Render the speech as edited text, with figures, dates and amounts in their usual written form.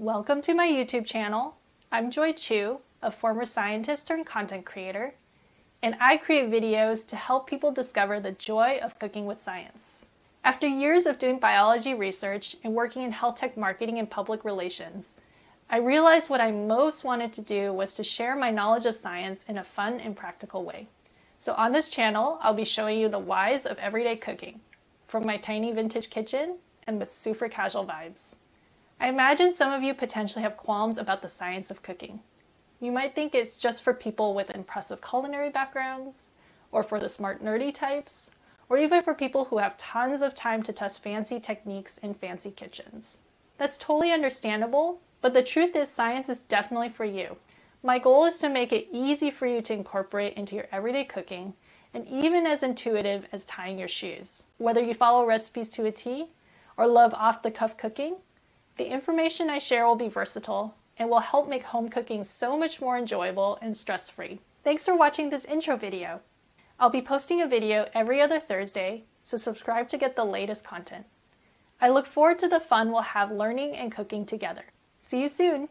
Welcome to my YouTube channel. I'm Joy Chiew, a former scientist turned content creator, and I create videos to help people discover the joy of cooking with science. After years of doing biology research and working in health tech marketing and public relations, I realized what I most wanted to do was to share my knowledge of science in a fun and practical way. So on this channel, I'll be showing you the whys of everyday cooking, from my tiny vintage kitchen and with super casual vibes. I imagine some of you potentially have qualms about the science of cooking. You might think it's just for people with impressive culinary backgrounds, or for the smart nerdy types, or even for people who have tons of time to test fancy techniques in fancy kitchens. That's totally understandable, but the truth is science is definitely for you. My goal is to make it easy for you to incorporate into your everyday cooking, and even as intuitive as tying your shoes. Whether you follow recipes to a T, or love off-the-cuff cooking, the information I share will be versatile and will help make home cooking so much more enjoyable and stress-free. Thanks for watching this intro video. I'll be posting a video every other Thursday, so subscribe to get the latest content. I look forward to the fun we'll have learning and cooking together. See you soon!